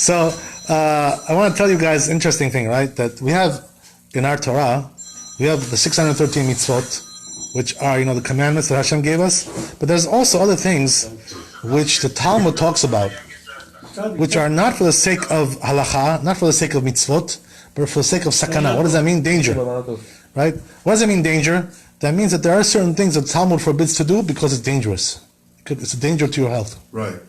So I want to tell you guys an interesting thing, right? That we have in our Torah, we have the 613 mitzvot, which are, the commandments that Hashem gave us. But there's also other things which the Talmud talks about, which are not for the sake of halacha, not for the sake of mitzvot, but for the sake of sakana. What does that mean? Danger. Right? What does that mean, danger? That means that there are certain things that the Talmud forbids to do because it's dangerous. It's a danger to your health. Right.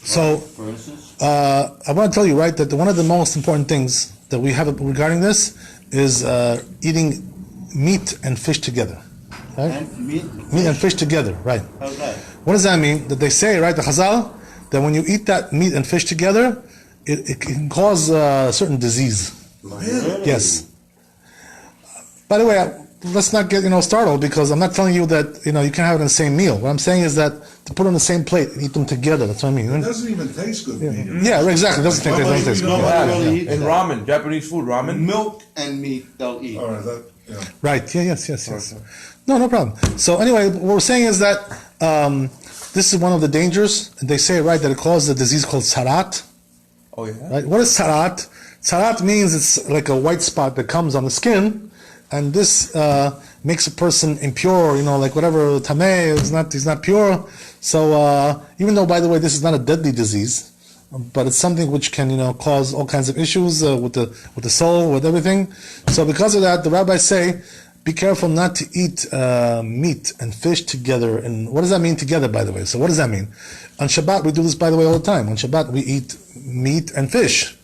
So, for instance? I want to tell you, right, that one of the most important things that we have regarding this is eating meat and fish together. Right? And meat and fish together, right. How's that? What does that mean? That they say, right, the Chazal, that when you eat that meat and fish together, it can cause a certain disease. Really? Yes. By the way, let's not get startled, because I'm not telling you that you can't have it in the same meal. What I'm saying is that to put it on the same plate and eat them together. That's what I mean. It doesn't even taste good. Yeah, exactly. It doesn't taste good. And ramen, Japanese food, ramen. Milk and meat they'll eat. All right, Right. Yeah. Yes. No problem. So anyway, what we're saying is that this is one of the dangers. They say, right, that it causes a disease called Sarat. Oh yeah. Right. What is Sarat? Sarat means it's like a white spot that comes on the skin, and this makes a person impure. Like whatever tameh he's not pure. So even though, by the way, this is not a deadly disease, but it's something which can cause all kinds of issues with the soul, with everything. So because of that, the rabbis say, be careful not to eat meat and fish together. And what does that mean together, by the way? So what does that mean? On Shabbat, we do this, by the way, all the time. On Shabbat, we eat meat and fish.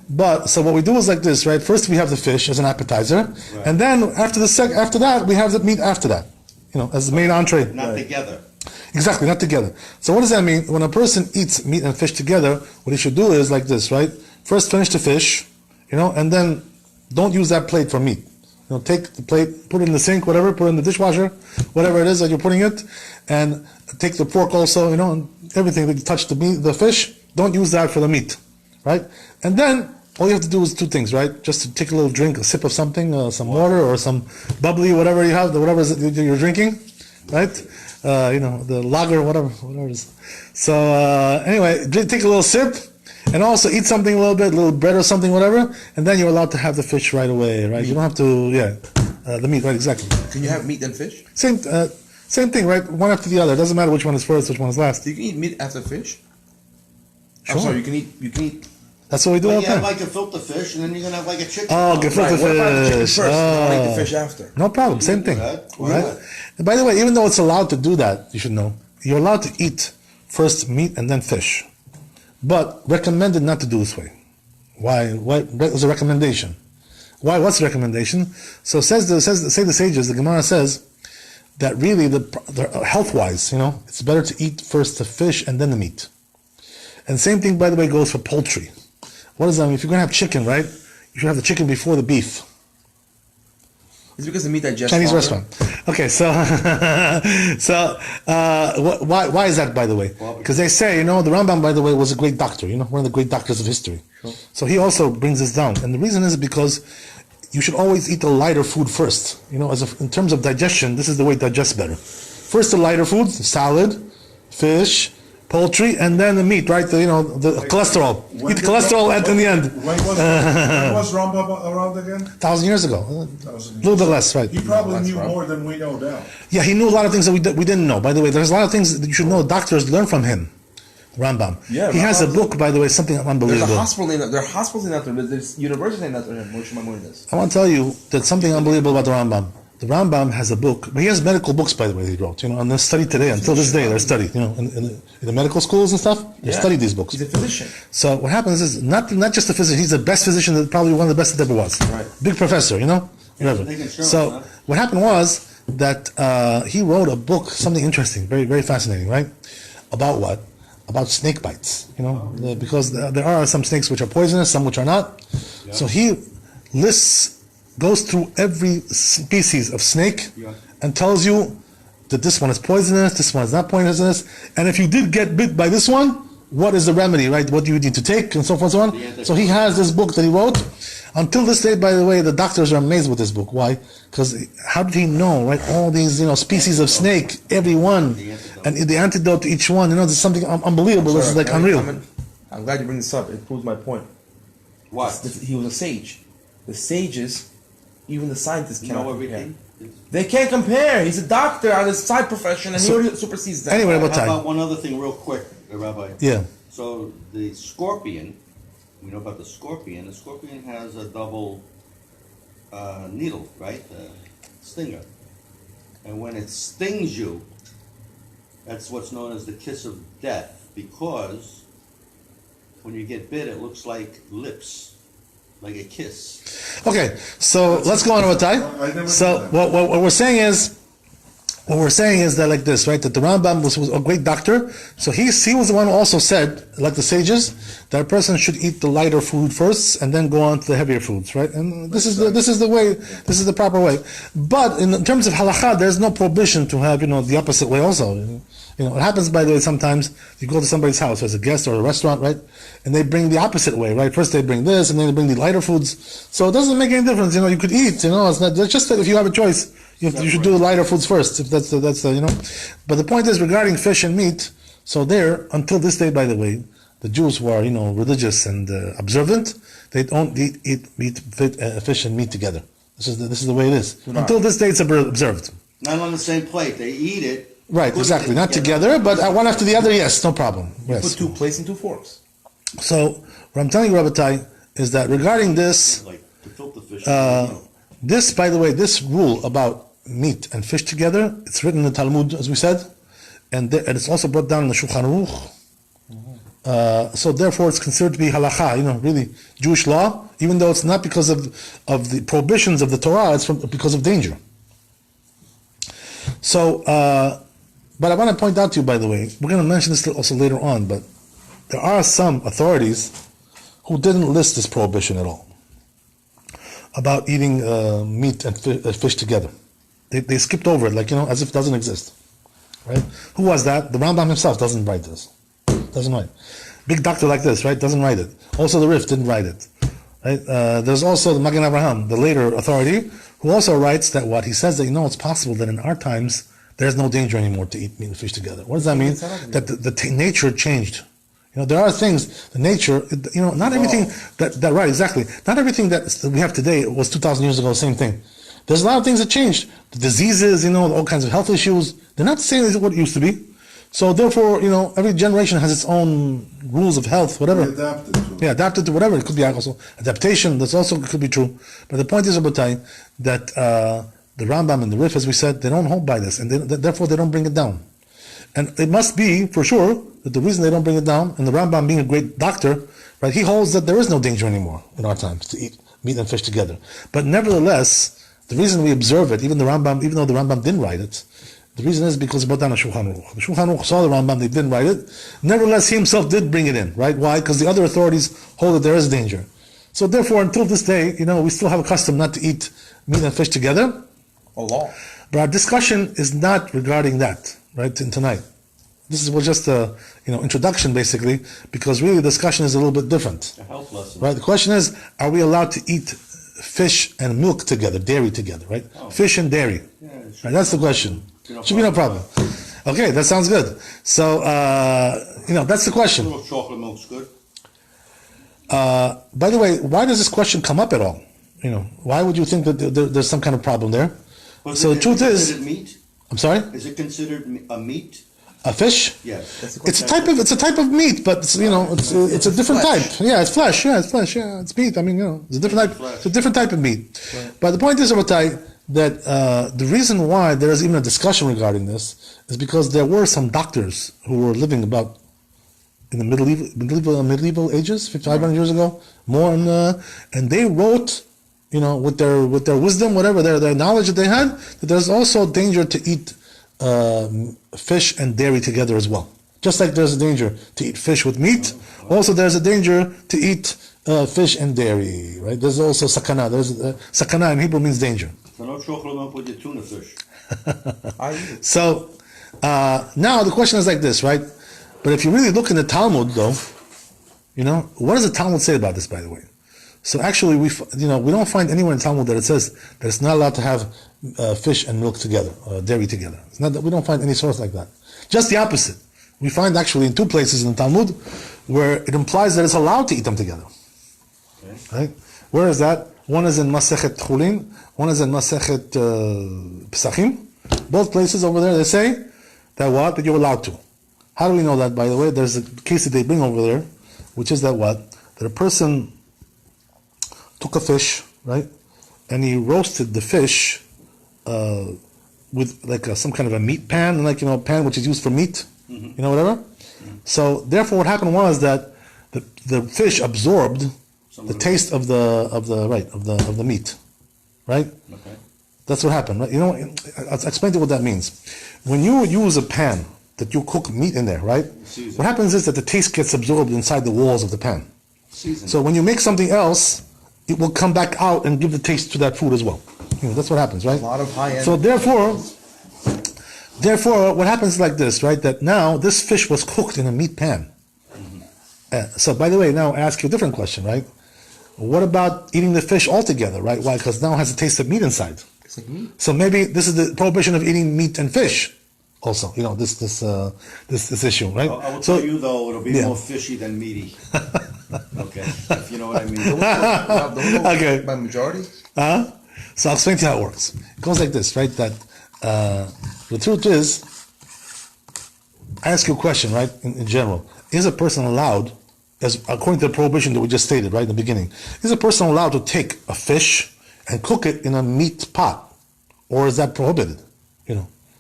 But, so what we do is like this, right? First we have the fish as an appetizer, right. And then after that, we have the meat after that, as the main entree. Not together. Exactly, not together. So what does that mean? When a person eats meat and fish together, what he should do is like this, right? First finish the fish, and then don't use that plate for meat. Take the plate, put it in the sink, whatever, put it in the dishwasher, whatever it is that you're putting it, and take the fork also, and everything that you touch the fish, don't use that for the meat, right? And then all you have to do is two things, right? Just to take a little drink, a sip of something, some water or some bubbly, whatever you have, whatever you're drinking, right? The lager, whatever it is. So anyway, take a little sip, and also eat something a little bread or something, whatever, and then you're allowed to have the fish right away, right? You don't have to, the meat, right? Exactly. Can you have meat and fish? Same thing, right? One after the other. It doesn't matter which one is first, which one is last. You can eat meat after fish. Sure. I'm sorry, you can eat. That's what we do all the time. You have like a filter fish, and then you're gonna have like a chicken. Oh, gefilte What about the chicken fish. first? I'll eat the fish after. No problem. Same thing. Right? And by the way, even though it's allowed to do that, you should know, you're allowed to eat first meat and then fish. But recommended not to do this way. Why? What was a recommendation? Why? What's the recommendation? So say the sages, the Gemara says that really the health-wise, it's better to eat first the fish and then the meat. And same thing, by the way, goes for poultry. What does that mean? If you're going to have chicken, right? You should have the chicken before the beef. It's because the meat digests. Chinese restaurant. Okay, so why is that, by the way? Because they say, the Rambam, by the way, was a great doctor. One of the great doctors of history. Sure. So he also brings this down, and the reason is because you should always eat the lighter food first. In terms of digestion, this is the way it digests better. First, the lighter foods: salad, fish, poultry, and then the meat, right? The cholesterol. Eat the cholesterol in the end. When was Rambam around again? 1,000 years ago. A little bit less, right? He probably knew more than we know now. Yeah, he knew a lot of things that we didn't know. By the way, there's a lot of things that you should know. Doctors learn from him. Rambam. Yeah, he has a book, by the way, something unbelievable. There are hospitals named after him. There's universities named after him. I want to tell you that something unbelievable about the Rambam. The Rambam has a book, but he has medical books, by the way, he wrote, and they're studied today. Until this day, they're studied, in the medical schools and stuff, they study these books. He's a physician. So what happens is, not just a physician, he's the best physician, probably one of the best that ever was. Right. Big professor, So what happened was that he wrote a book, something interesting, very, very fascinating, right? About what? About snake bites, because there are some snakes which are poisonous, some which are not. Yeah. So he goes through every species of snake and tells you that this one is poisonous, this one is not poisonous, and if you did get bit by this one, what is the remedy, right? What do you need to take, and so forth and so on. So he has this book that he wrote. Until this day, by the way, the doctors are amazed with this book. Why? Because how did he know, right? All these, species of snake, every one, and the antidote to each one. There's something unbelievable. This is like unreal. I'm glad you bring this up. It proves my point. What? He was a sage. The sages, even the scientists You cannot know compare. everything? They can't compare. He's a doctor on his side profession, and he already supersedes that. Anyway, How about time. about one other thing real quick, Rabbi? Yeah. So the scorpion, we know about the scorpion. The scorpion has a double needle, right? Stinger. And when it stings you, that's what's known as the kiss of death, because when you get bit, it looks like lips, like a kiss. Okay, so let's go on with I time. never So knew that. what we're saying is that like this, right? That the Rambam was a great doctor. So he was the one who also said, like the sages, that a person should eat the lighter food first and then go on to the heavier foods, right? And this is the way, this is the proper way. But in terms of halakha, there's no prohibition to have the opposite way also. It happens, by the way, sometimes you go to somebody's house as a guest or a restaurant, right? And they bring the opposite way, right? First they bring this, and then they bring the lighter foods. So it doesn't make any difference, you could eat, it's not, it's just that if you have a choice, you should do the lighter foods first, if that's But the point is, regarding fish and meat, so there, until this day, by the way, the Jews who are, religious and observant, they don't eat fish and meat together. This is the way it is. Until this day, it's observed. Not on the same plate. They eat it. Right, put exactly. it Not together, but one after the other, yes, no problem. Yes. Put 2 plates and 2 forks. So, what I'm telling you, Rabbi, is that regarding this, Like to filter fish. this, by the way, this rule about meat and fish together, it's written in the Talmud, as we said, and it's also brought down in the Shulchan Aruch. So therefore, it's considered to be halakha, really Jewish law, even though it's not because of the prohibitions of the Torah, it's because of danger. So, but I want to point out to you, by the way, we're going to mention this also later on, but there are some authorities who didn't list this prohibition at all about eating meat and fish together. They skipped over it, as if it doesn't exist. Right? Who was that? The Rambam himself doesn't write this. Doesn't write. Big doctor like this, right? Doesn't write it. Also, the Rif didn't write it. Right? There's also the Magen Avraham, the later authority, who also writes that he says that it's possible that in our times there's no danger anymore to eat meat and fish together. What does that mean? That the nature changed. There are things, the nature, not everything that right, exactly. Not everything that we have today was 2,000 years ago, the same thing. There's a lot of things that changed. The diseases, all kinds of health issues, they're not the same as what it used to be. So therefore, every generation has its own rules of health, whatever. Adapted to. Yeah, adapted to whatever. It could be also adaptation. That's also could be true. But the point is, Rabbi, that the Rambam and the Rif, as we said, they don't hold by this, and therefore they don't bring it down. And it must be for sure that the reason they don't bring it down, and the Rambam being a great doctor, right, he holds that there is no danger anymore in our times to eat meat and fish together. But nevertheless, the reason we observe it, even though the Rambam didn't write it, the reason is because it brought down a Shulchan Aruch. The Shulchan Aruch saw the Rambam, they didn't write it. Nevertheless, he himself did bring it in, right? Why? Because the other authorities hold that there is danger. So therefore, until this day, we still have a custom not to eat meat and fish together. A law. But our discussion is not regarding that, right, tonight. This was just a introduction, basically, because really the discussion is a little bit different. A health lesson. Right? The question is, are we allowed to eat fish and milk together, dairy together, right? Oh. Fish and dairy. Yeah, Right? That's the question. Should be no problem. Okay, that sounds good. So, that's the A question. little chocolate milk's good. By the way, why does this question come up at all? Why would you think that there's some kind of problem there? But So the truth is, considered meat? I'm sorry, Is it considered a meat? a fish? Yes. It's a type of meat, but it's a different Flesh. type. Yeah, it's flesh. Yeah, it's flesh. Yeah, it's meat. I mean, it's a different type. It's a different type of meat. Right. But the point is, Rabbi, that the reason why there is even a discussion regarding this is because there were some doctors who were living about in the medieval ages, 500 years ago, more, and they wrote, with their wisdom, whatever their knowledge that they had, that there's also danger to eat fish and dairy together as well. Just like there's a danger to eat fish with meat, also there's a danger to eat fish and dairy, right? There's also sakana. Sakana in Hebrew means danger. So no chocolate milk with your tuna fish. I eat it. So now the question is like this, right? But if you really look in the Talmud, though, what does the Talmud say about this, by the way? So actually, we don't find anywhere in Talmud that it says that it's not allowed to have fish and milk together, dairy together. It's not that we don't find any source like that. Just the opposite. we find actually in two places in the Talmud where it implies that it's allowed to eat them together. Okay. Right? Where is that? One is in Masechet Chulin, one is in Masechet Pesachim. Both places over there, they say that what? That you're allowed to. How do we know that, by the way? There's a case that they bring over there, which is that what? That a person took a fish, right? And he roasted the fish with like some kind of a meat pan, like, a pan which is used for meat, whatever. So therefore what happened was that the fish absorbed the taste of the meat, right? Okay. That's what happened, right? I'll explain to you what that means. When you use a pan that you cook meat in there, right? Season. What happens is that the taste gets absorbed inside the walls of the pan. Season. So when you make something else, it will come back out and give the taste to that food as well. That's what happens, right? A lot of high-end. So therefore, what happens is like this, right? That now this fish was cooked in a meat pan. So by the way, now I ask you a different question, right? What about eating the fish altogether, right? Why? Because now it has a taste of meat inside. It's like meat. So maybe this is the prohibition of eating meat and fish. Also, this issue, right? I will So tell you though, it'll be yeah. more fishy than meaty. Okay, if you know what I mean. Okay. By majority? So I'll explain to you how it works. It goes like this, right? That the truth is, I ask you a question, right? In general, is a person allowed, as according to the prohibition that we just stated, right in the beginning, is a person allowed to take a fish and cook it in a meat pot, or is that prohibited?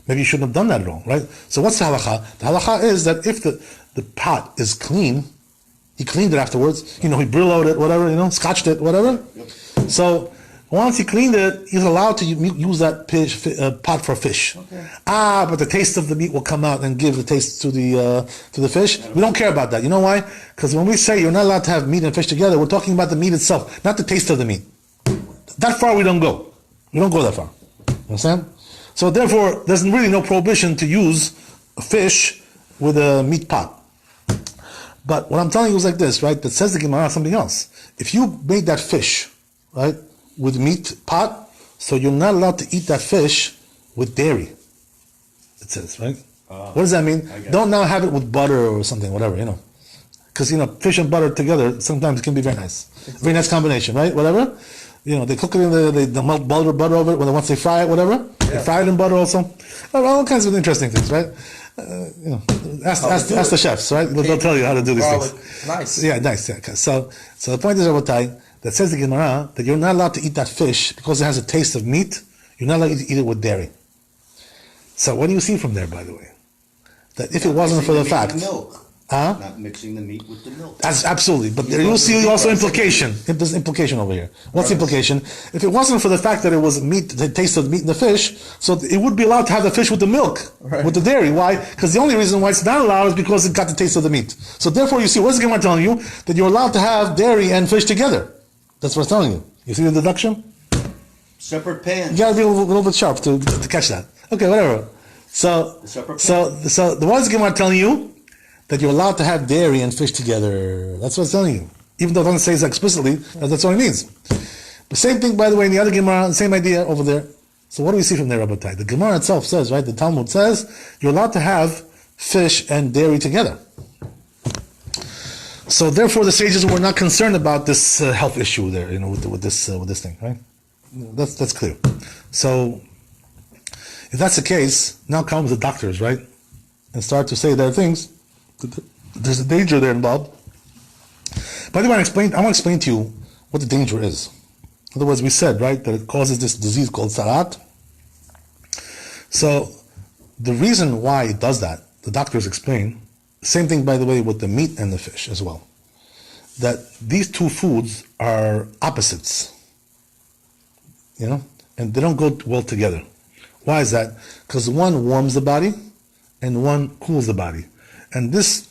Maybe you shouldn't have done that at all, right? So what's the halacha? The halacha is that if the pot is clean, he cleaned it afterwards, he brilloed it, whatever, scotched it, whatever. Yep. So once he cleaned it, he's allowed to use that pot for fish. Okay. But the taste of the meat will come out and give the taste to the fish. We don't care about that. You know why? Because when we say you're not allowed to have meat and fish together, we're talking about the meat itself, not the taste of the meat. That far we don't go. We don't go that far. You understand? So therefore, there's really no prohibition to use a fish with a meat pot. But what I'm telling you is like this, right? That says the Gemara something else. If you made that fish, right, with meat pot, so you're not allowed to eat that fish with dairy. It says, right? What does that mean? Don't now have it with butter or something, whatever, Because, fish and butter together sometimes can be very nice. Very nice combination, right? Whatever. They cook it in they melt butter over it once they fry it, whatever. Yeah. They fry it in butter also. All kinds of interesting things, right? Ask the chefs, right? They'll tell you how to do these things. Nice. Yeah, nice. Yeah. So the point is, Rabbi, that says the Gemara that you're not allowed to eat that fish because it has a taste of meat. You're not allowed to eat it with dairy. So what do you see from there, by the way? That if it wasn't for the fact, not mixing the meat with the milk. Absolutely, but there you see also implication. There's implication over here. What's the implication? If it wasn't for the fact that it was meat, the taste of meat in the fish, so it would be allowed to have the fish with the milk, with the dairy. Why? Because the only reason why it's not allowed is because it got the taste of the meat. So therefore, you see, what's the Gemara telling you? That you're allowed to have dairy and fish together. That's what it's telling you. You see the deduction? Separate pans. You gotta be a little bit sharp to catch that. Okay, whatever. So what is the Gemara telling you? That you're allowed to have dairy and fish together. That's what it's telling you. Even though it doesn't say it explicitly, that's what it means. The same thing, by the way, in the other Gemara, the same idea over there. So what do we see from there, Rabbi? The Gemara itself says, right, the Talmud says, you're allowed to have fish and dairy together. So therefore the sages were not concerned about this health issue there, with this thing, right? That's clear. So if that's the case, now comes the doctors, right? And start to say there are things. There's a danger there involved. By the way, I want to explain to you what the danger is. In other words, we said, right, that it causes this disease called Sarat. So the reason why it does that, the doctors explain, same thing, by the way, with the meat and the fish as well, that these two foods are opposites, and they don't go well together. Why is that? Because one warms the body and one cools the body. And these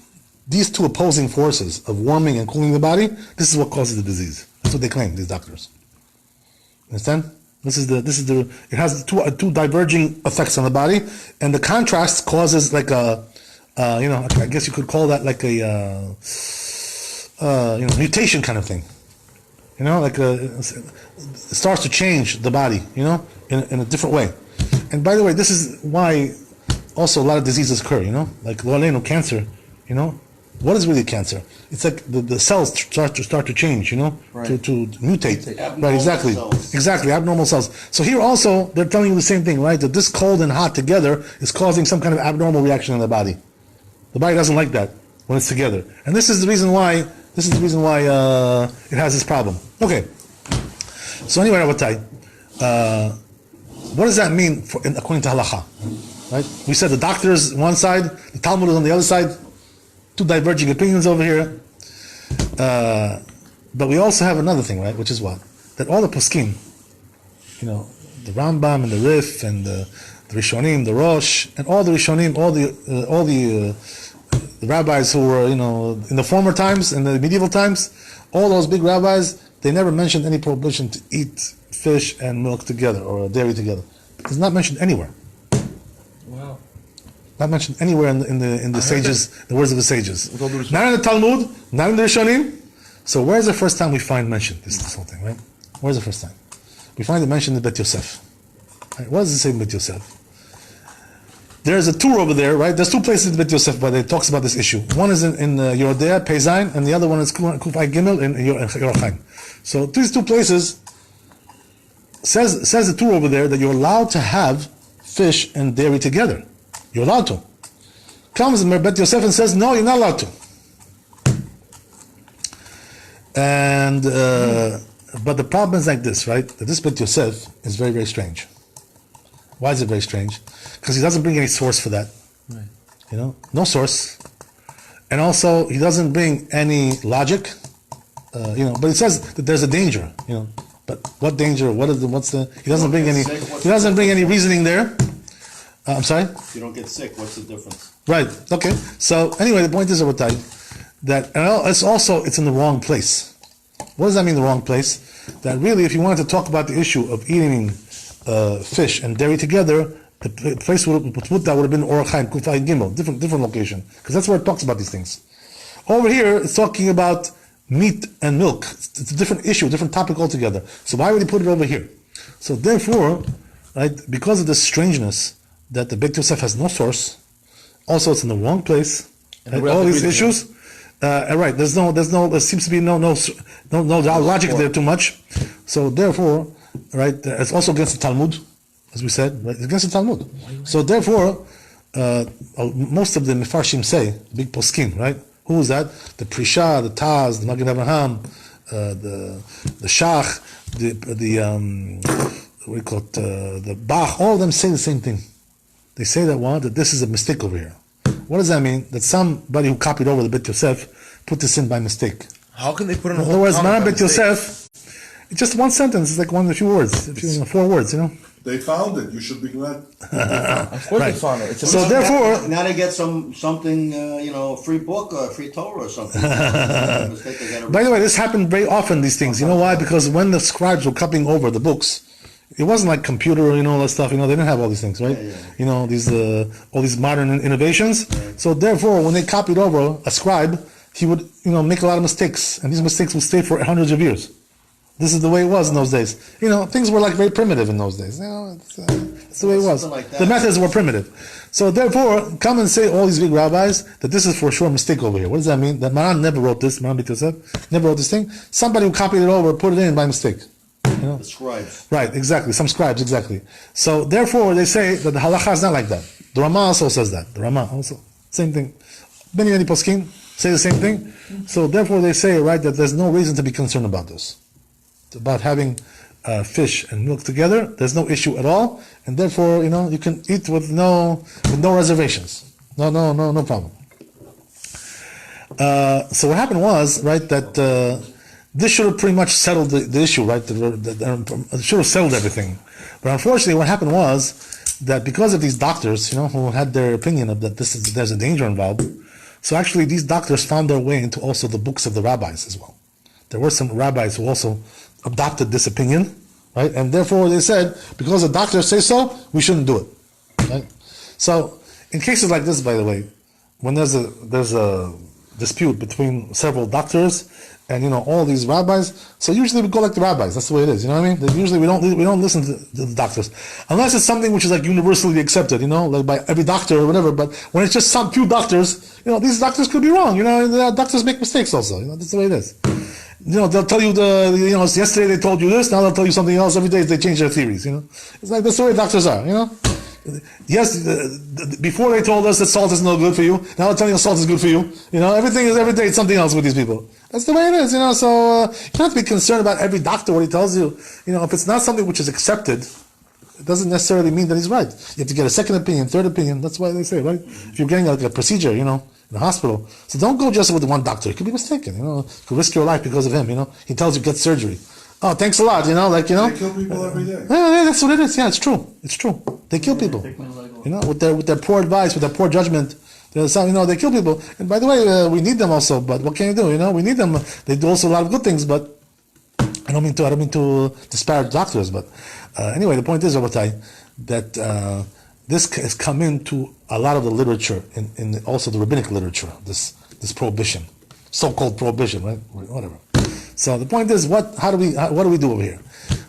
two opposing forces of warming and cooling the body, this is what causes the disease. That's what they claim, these doctors. Understand? It has two diverging effects on the body, and the contrast causes like I guess you could call that like a mutation kind of thing. It starts to change the body, in a different way. And by the way, this is why also a lot of diseases occur, like lo aleinu, cancer, What is really cancer? It's like the cells start to change, Right. to mutate. Abnormal Right, exactly. cells. Exactly, abnormal cells. So here also, they're telling you the same thing, right? That this cold and hot together is causing some kind of abnormal reaction in the body. The body doesn't like that when it's together. And this is the reason why, it has this problem. Okay. So anyway, Rabbi, what does that mean according to halacha? Right? We said the doctor is one side, the Talmud is on the other side. Two diverging opinions over here. But we also have another thing, right? Which is what? That all the poskim, the Rambam and the Rif and the Rishonim, the Rosh, and all the Rishonim, all the rabbis who were, in the former times, in the medieval times, all those big rabbis, they never mentioned any prohibition to eat fish and milk together or dairy together. It's not mentioned anywhere. Wow. Not mentioned anywhere in the sages, the words of the sages. With all due respect. Not in the Talmud, not in the Rishonim. So where's the first time we find mentioned this whole thing, right? Where's the first time? We find it mentioned in Bet Yosef. Right? What does it say in Bet Yosef? There's a tour over there, right? There's two places in Bet Yosef where it talks about this issue. One is in Yordea, Peizain, and the other one is Kufay Gimel in Yorchaim. So these two places says the tour over there that you're allowed to have fish and dairy together. You're allowed to. Comes in Bet Yosef and says, no, you're not allowed to. And but the problem is like this, right? That this Bet Yosef is very, very strange. Why is it very strange? Because he doesn't bring any source for that. Right. No source. And also, he doesn't bring any logic. But he says that there's a danger. But what danger? He doesn't bring any. He doesn't bring any reasoning there. I'm sorry? If you don't get sick, what's the difference? Right. Okay. So anyway, the point is, Rabbi, that it's in the wrong place. What does that mean, the wrong place? That really, if you wanted to talk about the issue of eating fish and dairy together, the place would have been Orach Chaim, Kufay Gimel, different location, because that's where it talks about these things. Over here, it's talking about meat and milk. It's a different issue, different topic altogether. So why would he put it over here? So therefore, right, because of this strangeness, that the Bet Yosef has no source, also it's in the wrong place, and all these issues, right? There seems to be no logic there too much. So therefore, right, it's also against the Talmud, as we said, right? It's against the Talmud. So therefore, most of the Mefarshim say, big poskim, right? Who is that? The Prisha, the Taz, the Magen Avraham, the Shach, the Bach, all of them say the same thing. They say that this is a mistake over here. What does that mean? That somebody who copied over the Bet Yosef put this in by mistake. How can they put in a In whole other words, comment Maran by Bet mistake? Yosef, it's just one sentence. It's like a few words, 4 words, They found it. You should be glad. Of course Right. they found it. It's a So therefore, Now they get something, a free book or a free Torah or something. Mistake they gotta by the way, this happened very often, these things. You know why? Because when the scribes were copying over the books, it wasn't like computer, all that stuff. They didn't have all these things, right? Yeah. These all these modern innovations. Right. So therefore, when they copied over a scribe, he would, make a lot of mistakes, and these mistakes would stay for hundreds of years. This is the way it was in those days. Things were like very primitive in those days. It's the way it was. Like that. The methods were primitive. So therefore, come and say all these big rabbis that this is for sure a mistake over here. What does that mean? That Maran never wrote this. Maran Bet Yosef never wrote this thing. Somebody who copied it over put it in by mistake. The scribes. Right, exactly. Some scribes, exactly. So therefore, they say that the halacha is not like that. The Rama also says that. The Rama also, same thing. Many poskim say the same thing. So therefore, they say, right, that there's no reason to be concerned about this. About having fish and milk together, there's no issue at all, and therefore, you can eat with no reservations. No problem. So what happened was, right, that this should have pretty much settled the issue, right? It should have settled everything. But unfortunately, what happened was that because of these doctors, who had their opinion of that there's a danger involved, so actually these doctors found their way into also the books of the rabbis as well. There were some rabbis who also adopted this opinion, right? And therefore they said, because the doctors say so, we shouldn't do it, right? So in cases like this, by the way, when there's a dispute between several doctors, and all these rabbis. So usually we go like the rabbis. That's the way it is. You know what I mean? Usually we don't listen to the doctors unless it's something which is like universally accepted. Like by every doctor or whatever. But when it's just some few doctors, these doctors could be wrong. Doctors make mistakes also. That's the way it is. They'll tell you yesterday they told you this, now they'll tell you something else. Every day they change their theories. It's like that's the way doctors are. Yes, before they told us that salt is no good for you, now they're telling us salt is good for you. Everything is every day it's something else with these people. That's the way it is. So you don't have to be concerned about every doctor what he tells you. If it's not something which is accepted, it doesn't necessarily mean that he's right. You have to get a second opinion, third opinion. That's why they say, right? If you're getting a procedure, in a hospital, so don't go just with one doctor. You could be mistaken. You could risk your life because of him. He tells you get surgery. Oh, thanks a lot. They kill people every day. Yeah, that's what it is. Yeah, it's true. It's true. They kill people. With their poor advice, with their poor judgment. They kill people. And by the way, we need them also. But what can you do? We need them. They do also a lot of good things. But I don't mean to disparage doctors. But anyway, the point is, Rabbi, that this has come into a lot of the literature, in also the rabbinic literature. This prohibition, so-called prohibition, right? Whatever. So the point is, what do we do over here?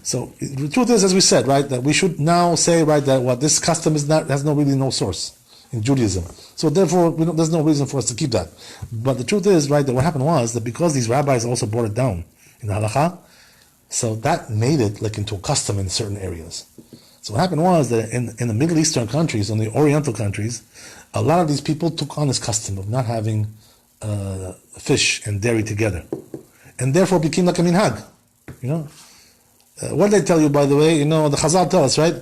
So the truth is, as we said, right, that we should now say, right, that this custom has no source in Judaism. So therefore, there's no reason for us to keep that. But the truth is, right, that what happened was that because these rabbis also brought it down in the halakha, so that made it like into a custom in certain areas. So what happened was that in the Middle Eastern countries, in the Oriental countries, a lot of these people took on this custom of not having fish and dairy together. And therefore became like a minhag. What did they tell you, by the way? The Chazal tell us, right?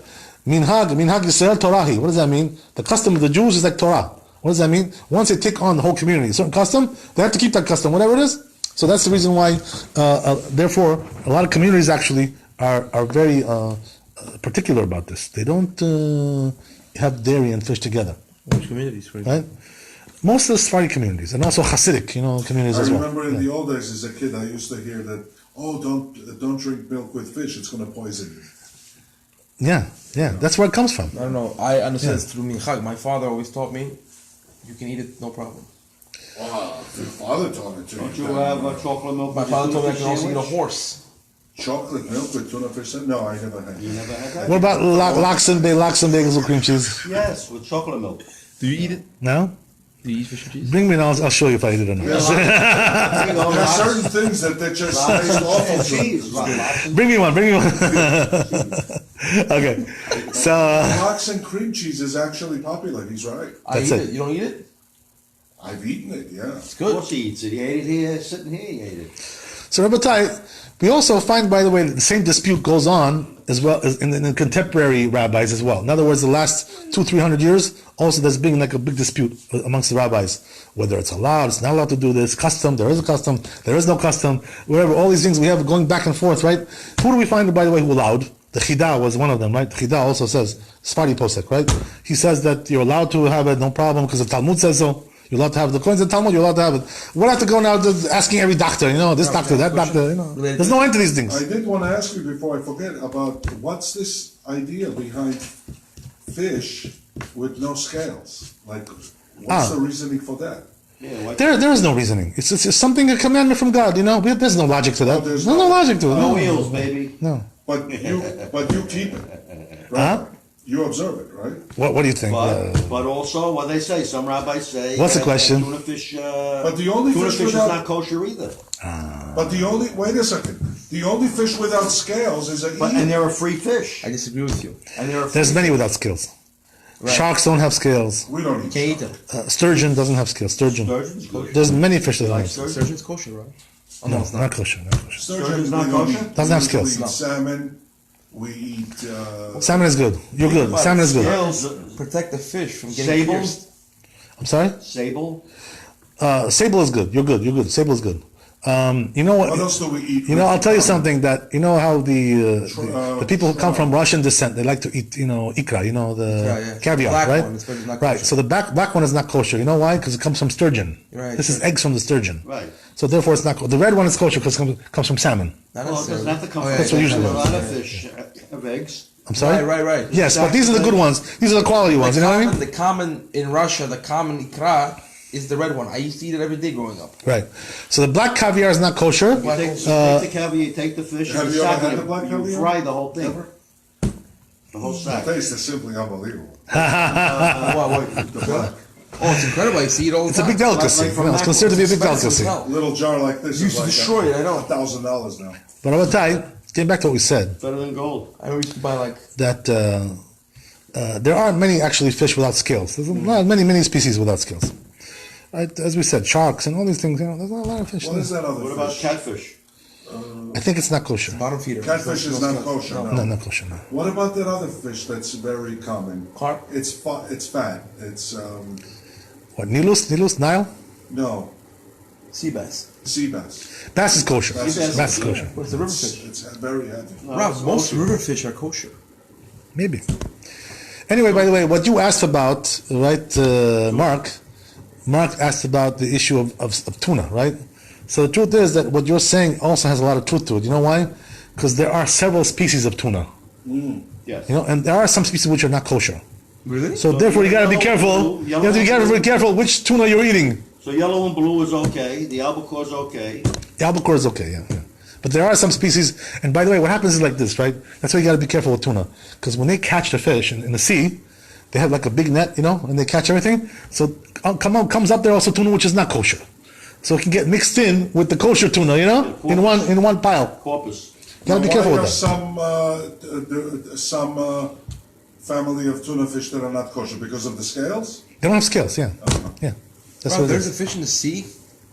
Minhag Yisrael Torahi. What does that mean? The custom of the Jews is like Torah. What does that mean? Once they take on the whole community, a certain custom, they have to keep that custom, whatever it is. So that's the reason why, therefore, a lot of communities actually are very particular about this. They don't have dairy and fish together. Which communities, for example? Right? Most of the Sephardi communities, and also Hasidic, communities as well. I remember in the old days as a kid, I used to hear that, don't drink milk with fish, it's going to poison you. Yeah, that's where it comes from. I don't know. I understand it's through minchag. My father always taught me, you can eat it, no problem. Wow, your father taught it to Don't you. you have chocolate milk? My father told me I can also eat a sandwich? horse. Chocolate milk with tuna fish? No, I never had You it. never had that? What about lox and bagels with cream cheese? Yes, with chocolate milk. Do you eat it? No? Do you eat fish and cheese? Bring me and I'll show you if I eat it or not. There are certain things that just taste awful to me. Cheese. Bring me one. Okay. So, Lox and cream cheese is actually popular, he's right. I That's eat it. it. You don't eat it? I've eaten it, yeah. It's Of good. course he eats it. He ate it here, sitting here, he ate it. so Rabbi, we also find, by the way, that the same dispute goes on as well as in the contemporary rabbis as well. In other words, the last 200-300 years, also there's been like a big dispute amongst the rabbis, whether it's allowed, it's not allowed to do this, custom, there is a custom, there is no custom, whatever, all these things we have going back and forth, right? Who do we find, by the way, who allowed? The Chida was one of them, right? The Chida also says, Sephardi posek, right? He says that you're allowed to have it, no problem, because the Talmud says so. You're allowed to have the coins in Talmud, you're allowed to have it. We'll have to go now asking every doctor, this doctor, that doctor, There's no end to these things. I did want to ask you before I forget about what's this idea behind fish with no scales? Like, what's the reasoning for that? Yeah, what? There is no reasoning. It's something, a commandment from God, There's no logic to that. Oh, there's no no- logic to it. No No. wheels, baby. No. But you keep it, right? Huh? You observe it, right? What do you think? But also, what they say, some rabbis say. What's the that question? Tuna fish. But the only tuna fish fish is without- not kosher either. But wait a second, the only fish without scales is a And eel. they're a free fish. I disagree with you. And they're a There's free many without scales. Right. Sharks don't have scales. We don't eat Can't eat shark. them. Sturgeon doesn't have scales. Sturgeon. Sturgeon's kosher. There's many fish that don't have scales. Sturgeon? Surgeon's kosher, right? Oh, No, it's not. not kosher. Not kosher. Sturgeon's not we don't kosher? eat. Doesn't have We scales. eat No. salmon. We eat. Salmon is good. You're good. But Salmon is good. scales, Protect the fish from getting Sable? pierced. I'm sorry? Sable. Sable is good. You're good. Sable is good. You know what? What else do we eat? I'll tell you something that how the people who come from Russian descent, they like to eat ikra, the Ikra, yeah. caviar, Black right? one, it's not Right. kosher. So the black one is not kosher. You know why? Because it comes from sturgeon. Right, This is sturgeon. eggs from the sturgeon. Right. So therefore, it's not. The red one is kosher because it comes from salmon. Not Well, it doesn't necessarily. have to come Oh, from. yeah, That's what usually A is. lot of fish have eggs. I'm sorry. Right. Yes, but these are the good ones. These are the quality ones. You know what I mean? The common in Russia, the common ikra is the red one. I used to eat it every day growing up. Right. So the black caviar is not kosher. You take the caviar, you take the fish, Have and you ever sack had it, the black you caviar? fry the whole thing. Ever? The whole The sack. taste is simply unbelievable. The black. Oh, it's incredible. I see it all the It's a time. big delicacy. Like from It's considered to be a big Expensive as delicacy. hell. Little jar like this You is used to like destroy it, I know. $1,000 now. But Rabbi, getting back to what we said, Better than gold. I used to buy like that there are many actually fish without scales. There's many species without scales. Right? As we said, sharks and all these things. There's not a lot of fish. What is that other What about fish? catfish? I think it's not kosher. bottom feeder. Catfish is not kosher. No, No. not kosher. No. What about that other fish that's very common? Carp? It's fat. It's What? Nilus? Nile? no Sea bass. sea bass. Bass is kosher. Bass is Bass is kosher. kosher. What's the river fish? It's very heavy. No, Rob, it's most kosher. river fish are kosher. Maybe. Anyway, by the way, what you asked about, right, Mark asked about the issue of tuna, right? So the truth is that what you're saying also has a lot of truth to it. You know why? Because there are several species of tuna. Yes. You know, and there are some species which are not kosher. Really? So therefore, you got to be careful. You have to be very careful which tuna you're eating. So yellow and blue is okay. The albacore is okay. The albacore is okay, yeah. But there are some species, and by the way, what happens is like this, right? That's why you got to be careful with tuna, because when they catch the fish in the sea, they have like a big net, you know, and they catch everything. So comes up there also tuna which is not kosher, so it can get mixed in with the kosher tuna, you know, in one pile. Corpus. You got to be careful Why with are that. some family of tuna fish that are not kosher because of the scales? They don't have scales, yeah, yeah. That's Rob, what it there's a is. fish in the sea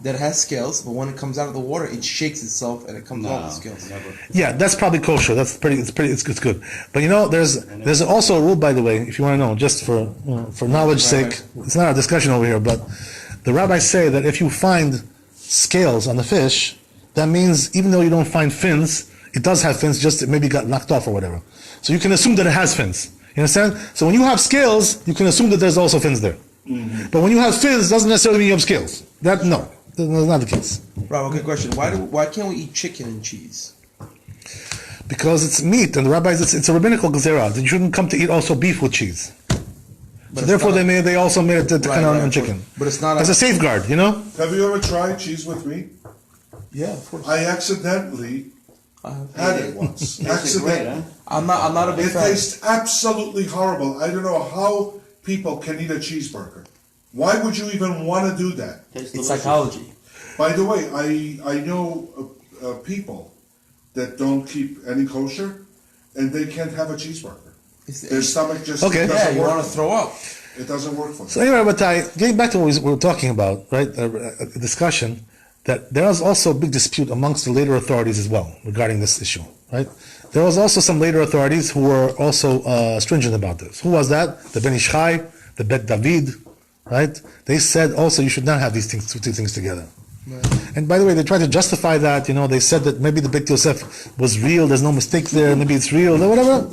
that has scales, but when it comes out of the water, it shakes itself and it comes off the scales. Never. Yeah, that's probably kosher. It's good. But you know, there's also a rule, by the way, if you want to know, just for knowledge sake. It's not a discussion over here, but the rabbis say that if you find scales on the fish, that means even though you don't find fins, it does have fins, just it maybe got knocked off or whatever. So you can assume that it has fins. You understand? So when you have scales, you can assume that there's also fins there. But when you have fins, doesn't necessarily mean you have scales. That's not the case. Rob, okay, question. Why can't we eat chicken and cheese? Because it's meat, and the rabbis, it's a rabbinical gezerah. You shouldn't come to eat also beef with cheese. So therefore, they also made it to kind of on chicken. But it's not as a safeguard, you know. Have you ever tried cheese with meat? Yeah, of course. I accidentally had it once. Tastes great, huh? I'm not a big It fan. tastes absolutely horrible. I don't know how people can eat a cheeseburger. Why would you even want to do that? Tastes It's delicious. psychology. By the way, I know people that don't keep any kosher, and they can't have a cheeseburger. Their stomach just Okay. doesn't Yeah, you work. want to throw up. It doesn't work for them. So anyway, but getting back to what we were talking about, right? A discussion that there was also a big dispute amongst the later authorities as well regarding this issue, right? There was also some later authorities who were also stringent about this. Who was that? The Ben Ish Chai, the Bet David, right? They said also you should not have these two things together. Right. And by the way, they tried to justify that. You know, they said that maybe the Bet Yosef was real. There's no mistake there. Maybe it's real or whatever.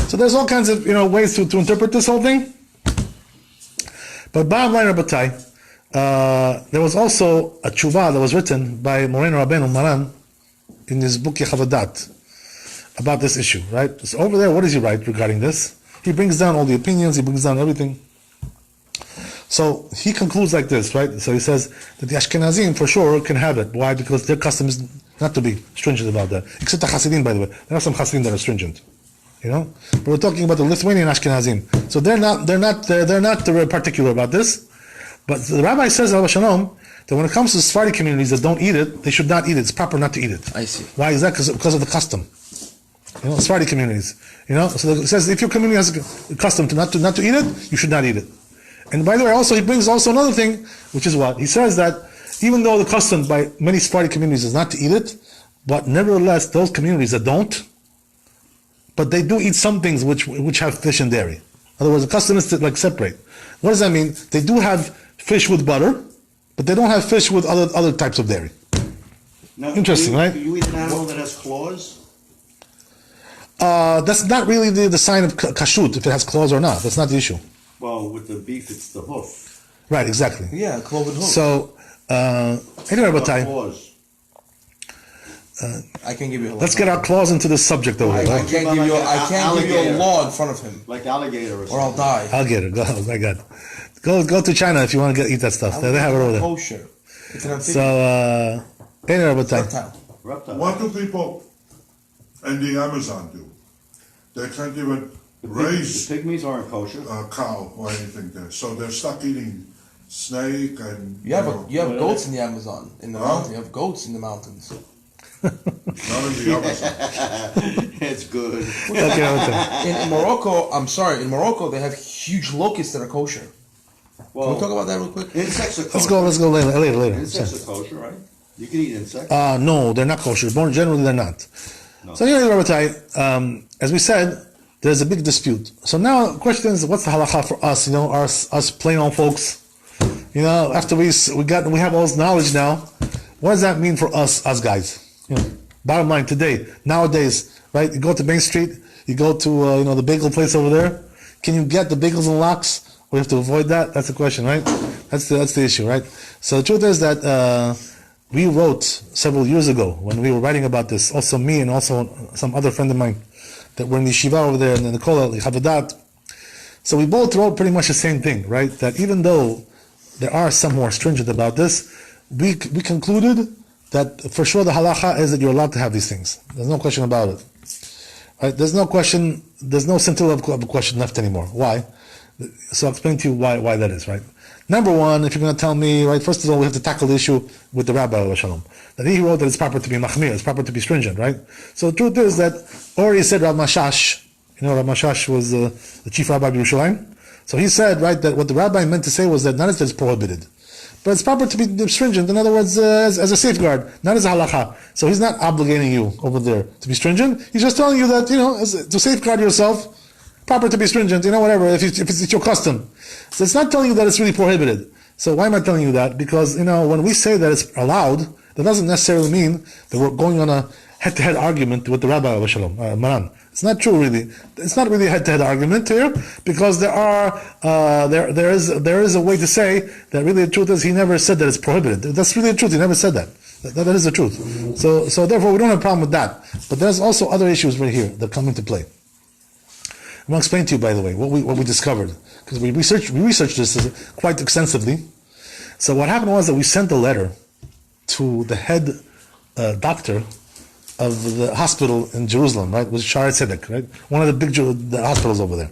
So there's all kinds of ways to interpret this whole thing. But bottom line, Rabbi, there was also a tshuva that was written by Moreno Rabbeinu Maran in his book Yechavadat about this issue, right? So over there, what does he write regarding this? He brings down all the opinions, he brings down everything. So he concludes like this, right? So he says that the Ashkenazim for sure can have it. Why? Because their custom is not to be stringent about that. Except the Hasidim, by the way. There are some Hasidim that are stringent. You know? But we're talking about the Lithuanian Ashkenazim. So they're not particular about this. But the rabbi says, Al Shalom, that when it comes to Sephardi communities that don't eat it, they should not eat it. It's proper not to eat it. I see. Why is that? Because of the custom. You know, Sephardi communities. You know, so it says if your community has a custom to not to eat it, you should not eat it. And by the way, also he brings also another thing, which is what he says that even though the custom by many Sephardi communities is not to eat it, but nevertheless those communities that don't, but they do eat some things which have fish and dairy. In other words, the custom is to like separate. What does that mean? They do have fish with butter, but they don't have fish with other types of dairy. Now, Interesting, right? Do you eat an animal that has claws? That's not really the sign of kashrut, if it has claws or not. That's not the issue. Well, with the beef, it's the hoof. Right, exactly. Yeah, cloven hoof. So, anyway, Not Rabotai, claws. I can't give you a law. let's get our claws into this subject over I here. can't Right? give you a Alligator. law in front of him, Like alligator or or I'll something. die. I'll get it. Oh my God. Go to China if you want to eat that stuff. They have it over there. Kosher. It's an So, reptile. Reptile. What do people in the Amazon do? They can't even raise The pygmies aren't kosher. a cow or anything there, so they're stuck eating snake and. You have goats in the Amazon, in the Huh? mountain. You have goats in the mountains. Not in the Amazon. It's good. Okay. In Morocco, in Morocco they have huge locusts that are kosher. Can we talk about that real quick? Insects are kosher. Let's go later. Insects are kosher, right? You can eat insects. No, they're not kosher. Generally, they're not. No. So anyway, Rabbi, as we said, there's a big dispute. So now the question is, what's the halacha for us? Us plain old folks. After we have all this knowledge now, what does that mean for us guys? Bottom line today, nowadays, right? You go to Main Street, you go to the bagel place over there. Can you get the bagels and lox? We have to avoid that. That's the question, right? That's the issue, right? So the truth is that we wrote several years ago when we were writing about this. Also me and also some other friend of mine that were in the yeshiva over there in the Kollel, Chavadat. So we both wrote pretty much the same thing, right? That even though there are some who are stringent about this, we concluded that for sure the halacha is that you're allowed to have these things. There's no question about it. Right? There's no scintilla of a question left anymore. Why? So I'll explain to you why that is, right? Number one, if you're going to tell me, right, first of all, we have to tackle the issue with the Rabbi, Shalom. That he wrote that it's proper to be machmir, it's proper to be stringent, right? So the truth is that, already said Rav Mashash, Rav Mashash was the chief rabbi of Yerushalayim. So he said, right, that what the rabbi meant to say was that not as it's prohibited, but it's proper to be stringent. In other words, as a safeguard, not as a halacha. So he's not obligating you over there to be stringent. He's just telling you that, to safeguard yourself, proper to be stringent, whatever, if it's your custom. So it's not telling you that it's really prohibited. So why am I telling you that? Because, when we say that it's allowed, that doesn't necessarily mean that we're going on a head-to-head argument with the Rabbi of Shalom, Maran. It's not true, really. It's not really a head-to-head argument here, because there is a way to say that really the truth is he never said that it's prohibited. That's really the truth. He never said that. That is the truth. So therefore we don't have a problem with that. But there's also other issues right here that come into play. I'm going to explain to you, by the way, what we discovered, because we researched this quite extensively. So what happened was that we sent a letter to the head doctor of the hospital in Jerusalem, right, was Sharet Tzedek, right, one of the big the hospitals over there.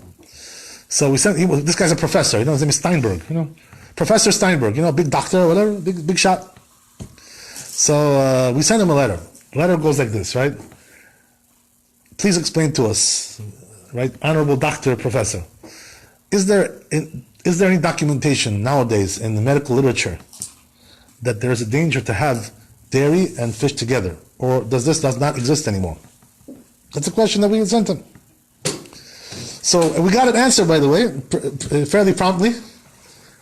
So we sent. This guy's a professor. His name is Steinberg. Professor Steinberg. Big doctor, whatever, big shot. So we sent him a letter. The letter goes like this, right? Please explain to us, right, honorable doctor, professor, is there any documentation nowadays in the medical literature that there is a danger to have dairy and fish together, or does not exist anymore? That's a question that we sent him. So we got an answer, by the way, fairly promptly.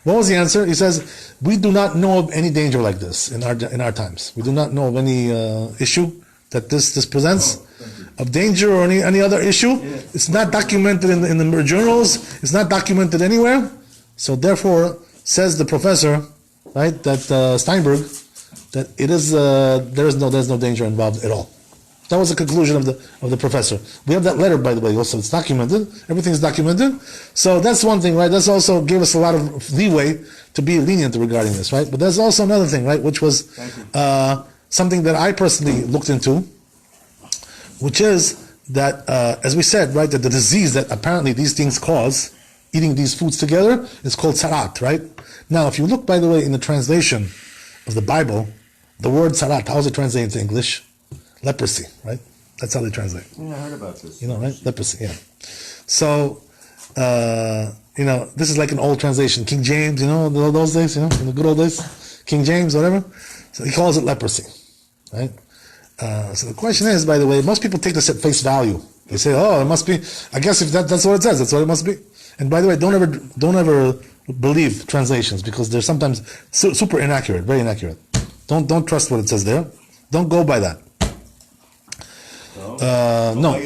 What was the answer? He says, we do not know of any danger like this in our times. We do not know of any issue that this presents of danger or any other issue. Yeah. It's not documented in the journals. It's not documented anywhere. So therefore, says the professor, right, that Steinberg, that it is there's no danger involved at all. That was the conclusion of the professor. We have that letter, by the way, also. It's documented. Everything's documented. So that's one thing, right? That's also gave us a lot of leeway to be lenient regarding this, right? But there's also another thing, right, which was something that I personally looked into, which is that, as we said, right, that the disease that apparently these things cause, eating these foods together, is called Sarat, right? Now, if you look, by the way, in the translation of the Bible, the word Sarat, how is it translated into English? Leprosy, right? That's how they translate. Yeah, I heard about this. Right? Leprosy, yeah. So, this is like an old translation. King James, those days, in the good old days, King James, whatever. So he calls it leprosy, right? So the question is, by the way, most people take this at face value. They say, "Oh, it must be." I guess if that's what it says, that's what it must be. And by the way, don't ever believe translations, because they're sometimes super inaccurate, very inaccurate. Don't trust what it says there. Don't go by that. No.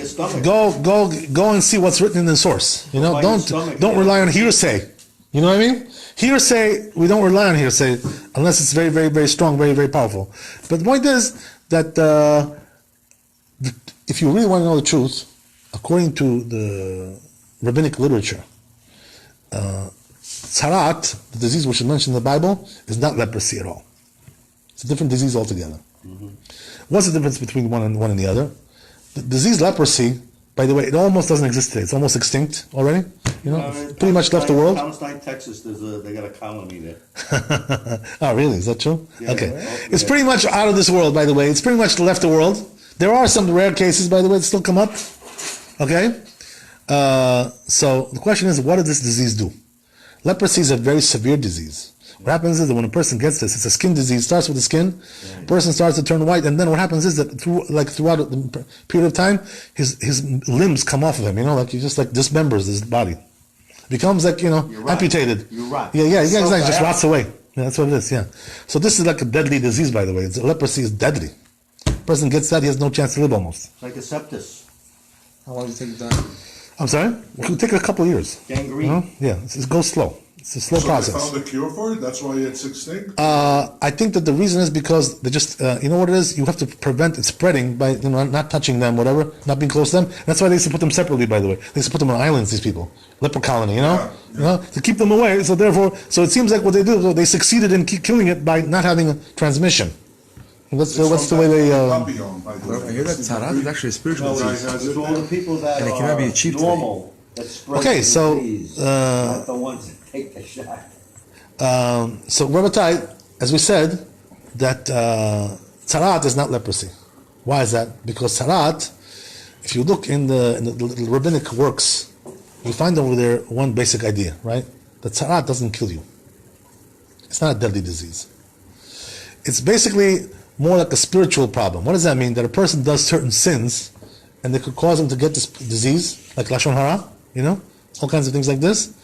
Go and see what's written in the source. Don't rely on hearsay. You know what I mean? Hearsay, we don't rely on hearsay unless it's very, very, very strong, very, very powerful. But the point is that if you really want to know the truth, according to the rabbinic literature, Sarat, the disease which is mentioned in the Bible, is not leprosy at all. It's a different disease altogether. What's the difference between one and the other? The disease leprosy, by the way, it almost doesn't exist today. It's almost extinct already. Pretty much left the world. Palestine, Texas, they got a colony there. Oh, really? Is that true? Yeah, okay. yeah. It's pretty much out of this world, by the way. It's pretty much left the world. There are some rare cases, by the way, that still come up. Okay? So the question is, what does this disease do? Leprosy is a very severe disease. What happens is that when a person gets this, it's a skin disease. It starts with the skin. The person starts to turn white, and then what happens is that throughout the period of time, his limbs come off of him. Like he just dismembers his body. Becomes amputated. You're right. Yeah, exactly. Just rots away. Yeah, that's what it is. Yeah. So this is like a deadly disease, by the way. Leprosy is deadly. Person gets that, he has no chance to live almost. It's like a sepsis. How long does it take to die? I'm sorry? It could take a couple of years. Gangrene. Yeah, it goes slow. It's a slow process. So they found a cure for it? That's why it's extinct? I think that the reason is because they just, you know what it is? You have to prevent it spreading by not touching them, whatever, not being close to them. And that's why they used to put them separately, by the way. They used to put them on islands, these people. Leper colony, to keep them away. So therefore, it seems like what they do, they succeeded in killing it by not having a transmission. And that's the way they... I hear that Sarat is actually a spiritual disease. It's all the people that And it cannot be achieved normal that spread Okay, the so, disease, not the ones that take the shot. So Rabbi, as we said, that Sarat is not leprosy. Why is that? Because Sarat, if you look in the rabbinic works, you find over there one basic idea, right? That Sarat doesn't kill you. It's not a deadly disease. It's basically more like a spiritual problem. What does that mean? That a person does certain sins, and they could cause him to get this disease, like Lashon Hara, all kinds of things like this.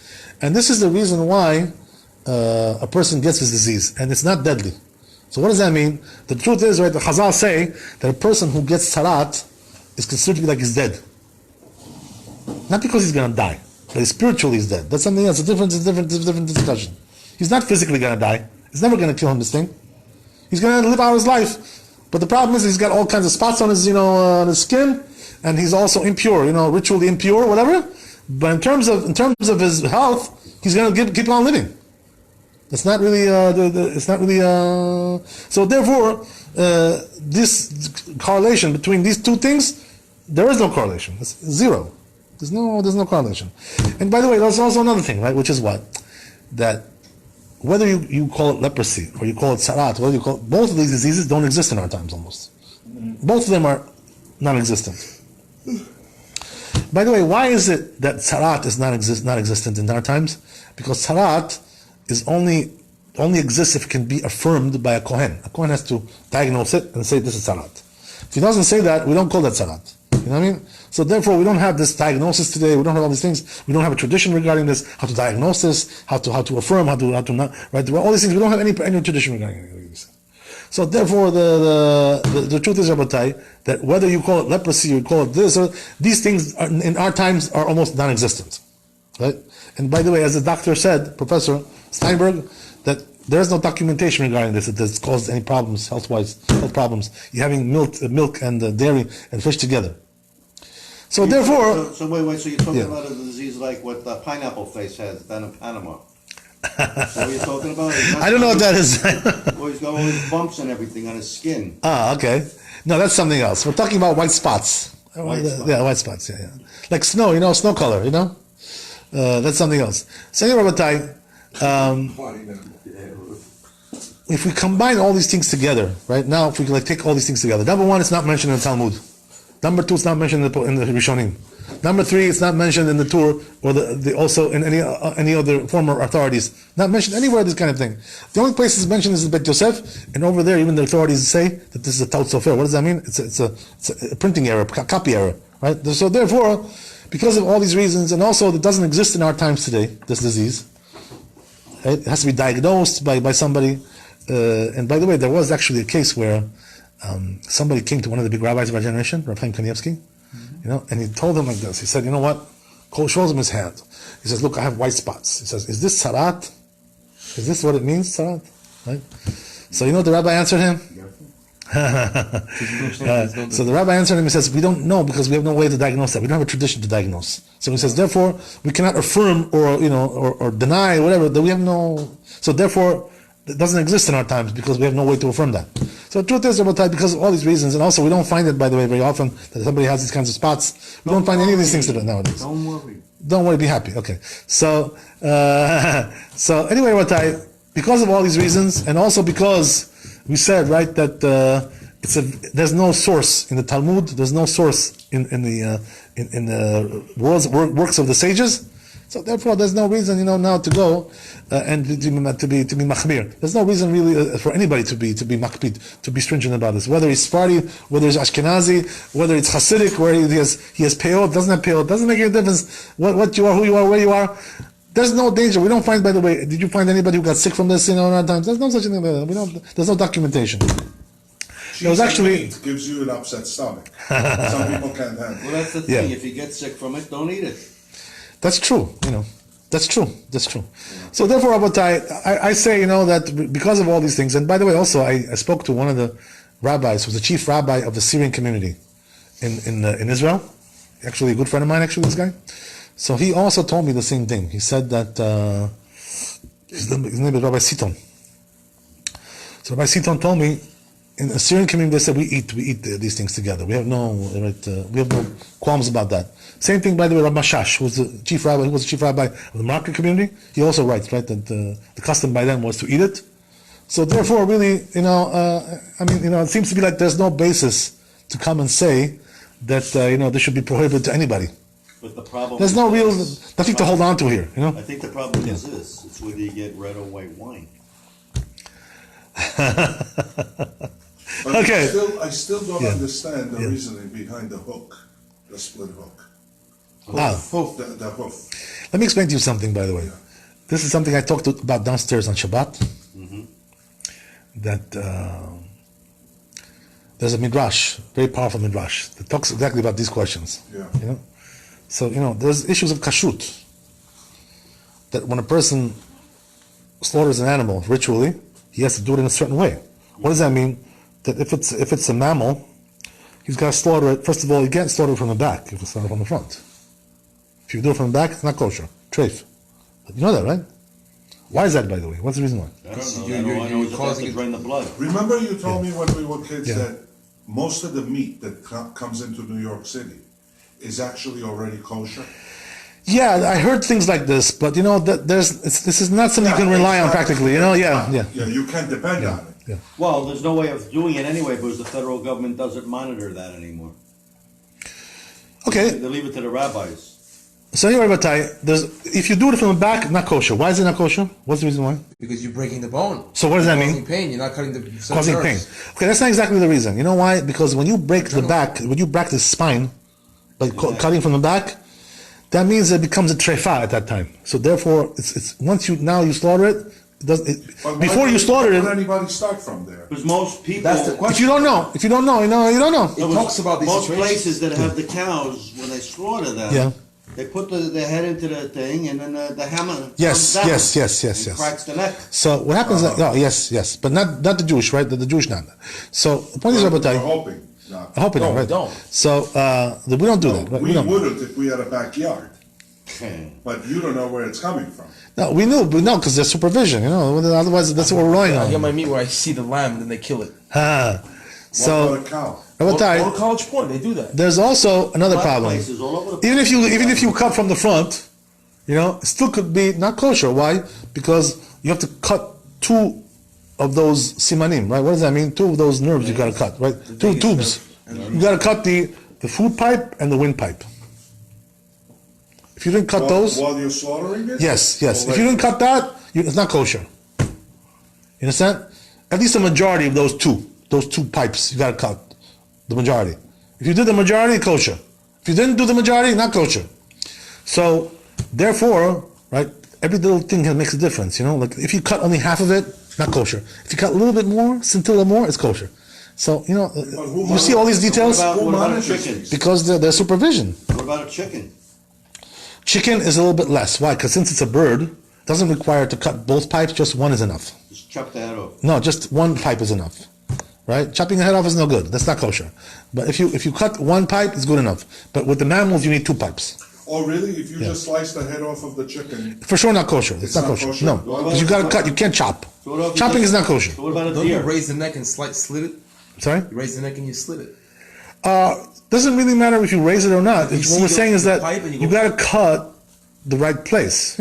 And this is the reason why a person gets this disease, and it's not deadly. So what does that mean? The truth is, right, the Chazal say that a person who gets Sarat is considered to be like he's dead. Not because he's going to die, but spiritually he's dead. That's something else. It's a different discussion. He's not physically going to die. It's never going to kill him, this thing. He's going to live out his life. But the problem is he's got all kinds of spots on his, on his skin, and he's also impure, ritually impure, whatever. But in terms of his health, he's going to keep on living. It's not really. So therefore, this correlation between these two things, there is no correlation. It's zero. There's no correlation. And by the way, there's also another thing, right? Which is what? That whether you call it leprosy or you call it sarat, whether you call it, both of these diseases don't exist in our times almost. Both of them are non-existent. By the way, why is it that sarat is non-existent in our times? Because sarat is only exists if it can be affirmed by a kohen. A kohen has to diagnose it and say this is sarat. If he doesn't say that, we don't call that sarat. You know what I mean? So therefore, we don't have this diagnosis today. We don't have all these things. We don't have a tradition regarding this. How to diagnose this? How to affirm? How to not? Right? All these things. We don't have any tradition regarding this. So therefore, the truth is, Rabbi, that whether you call it leprosy or you call it this, or these things in our times are almost non-existent. Right? And by the way, as the doctor said, Professor Steinberg, that there is no documentation regarding this, that this caused any problems, health problems. You're having milk and dairy and fish together. So therefore... So wait, so you're talking about a disease like what the pineapple face has down in Panama? Is that what you're talking about? I don't know what that is. Well, he's got all these bumps and everything on his skin. Okay. No, that's something else. We're talking about white spots. Yeah, white spots, yeah. Like snow, snow color, that's something else. So anyway, Rabbi, if we combine all these things together, right now, if we take all these things together, number one, it's not mentioned in the Talmud. Number two, it's not mentioned in the Rishonim. Number three, it's not mentioned in the Torah or the also in any other former authorities. Not mentioned anywhere. This kind of thing. The only place it's mentioned is in Bet Yosef, and over there, even the authorities say that this is a Taut Sofer. What does that mean? It's a printing error, copy error, right? So therefore, because of all these reasons, and also it doesn't exist in our times today, this disease. Right? It has to be diagnosed by somebody. And by the way, there was actually a case where somebody came to one of the big rabbis of our generation, Rabbi Kanievsky, and he told him like this. He said, "You know what?" Shows him his hand. He says, "Look, I have white spots." He says, "Is this sarat? Is this what it means, sarat?" Right? So you know what the rabbi answered him? So the rabbi answered him, he says, we don't know because we have no way to diagnose that. We don't have a tradition to diagnose. So he says, therefore, we cannot affirm or deny whatever, that we have no, so therefore, it doesn't exist in our times because we have no way to affirm that. So the truth is, Rabbi, because of all these reasons, and also we don't find it, by the way, very often that somebody has these kinds of spots. We don't find any of these things to do nowadays. Don't worry. Don't worry, be happy. Okay. So, so anyway, Rabbi, because of all these reasons, and also because we said, right, that there's no source in the Talmud, there's no source in the works of the sages. So therefore, there's no reason, now to go and to be machmir. There's no reason really for anybody to be makpid, to be stringent about this. Whether he's Sephardi, whether he's Ashkenazi, whether it's Hasidic, where he has peot, doesn't have peot, doesn't make any difference what you are, who you are, where you are. There's no danger. We don't find, by the way, did you find anybody who got sick from this in our times? There's no such thing. There's no documentation. It was actually meat gives you an upset stomach. Some people can't handle it. Well, that's the thing. If you get sick from it, don't eat it. That's true, That's true. Yeah. So therefore, Rabbatai, I say, that because of all these things, and by the way, also, I spoke to one of the rabbis, who's the chief rabbi of the Syrian community in Israel. Actually, a good friend of mine, this guy. So he also told me the same thing. He said that, his name is Rabbi Siton. So Rabbi Siton told me, in the Syrian community, they said we eat these things together. We have no qualms about that. Same thing, by the way, Rabbi Shash, who was the chief rabbi of the Moroccan community. He also writes, right, that the custom by then was to eat it. So therefore, really, it seems to be like there's no basis to come and say that this should be prohibited to anybody. But the problem there's no real nothing to hold on to here. I think the problem is this: it's whether you get red or white wine. But okay. I still don't understand the reasoning behind the hook, the split hook. Hoof. The hoof. Let me explain to you something, by the way. Yeah. This is something I talked about downstairs on Shabbat. Mm-hmm. That there's a midrash, very powerful midrash, that talks exactly about these questions. Yeah. So there's issues of kashrut. That when a person slaughters an animal ritually, he has to do it in a certain way. What does that mean? That if it's a mammal, he's got to slaughter it. First of all, you can't slaughter it from the back. You have to slaughter it from the front. If you do it from the back, it's not kosher. Treif. You know that, right? Why is that, by the way? What's the reason why? I don't know. You're causing it to drain the blood. Remember you told me when we were kids that most of the meat that comes into New York City is actually already kosher? Yeah, I heard things like this, but this is not something you can rely on practically. Yeah, you can't depend on it. Yeah. Well, there's no way of doing it anyway because the federal government doesn't monitor that anymore. Okay. They leave it to the rabbis. So anyway, if you do it from the back, not kosher. Why is it not kosher? What's the reason why? Because you're breaking the bone. So what does that Causing mean? pain. You're not cutting the Causing pain. Okay, that's not exactly the reason. You know why? Because when you break the back, when you break the spine, by cutting from the back, that means it becomes a trefa at that time. So therefore, it's once you slaughter it. Before you slaughter it, why would anybody start from there? Because most people. That's the question. if you don't know, you don't know. It talks about these most situations. places that have the cows, when they slaughter them, they put the head into the thing, and then the hammer comes down and cracks the neck. So what happens? Yes, but not the Jewish, right? The Jewish not. So the point is, Rabbi, We're hoping not. I hope not, right? Don't. So we don't do that. Right? We don't. wouldn't if we had a backyard. But you don't know where it's coming from. No, we know because there's supervision. Otherwise that's what we're relying I get on. my meat where I see the lamb, then they kill it. So What about a cow? Rabbi, Or College Point, they do that. there's also another problem. Places all over the Even if you cut from the front, it still could be not kosher. Why? Because you have to cut two of those simanim, right? What does that mean? Two of those nerves you got to cut, right? Two tubes. You got to cut the food pipe and the windpipe. If you didn't cut those, while you're slaughtering it? yes. If you didn't cut that, it's not kosher. You understand? At least the majority of those two pipes you got to cut. The majority. If you did the majority, kosher. If you didn't do the majority, not kosher. So, therefore, right, every little thing makes a difference. Like if you cut only half of it, not kosher. If you cut a little bit more, scintilla more, it's kosher. So, you see all these details? What about a chicken? Because there's supervision. What about a chicken? Chicken is a little bit less. Why? Because since it's a bird, it doesn't require to cut both pipes, just one is enough. Just chop the head off. No, just one pipe is enough. right? Chopping the head off is no good. That's not kosher. But if you cut one pipe, it's good enough. But with the mammals, you need 2 pipes. Oh, really? If you just slice the head off of the chicken, For sure, not kosher. It's not kosher. No, because you gotta cut. You can't chop. Chopping is not kosher. So what about a Don't you deer? raise the neck and slit it? Sorry. You raise the neck and you slit it. Doesn't really matter if you raise it or not. You What see we're saying is the that pipe and you you go- gotta cut the right place.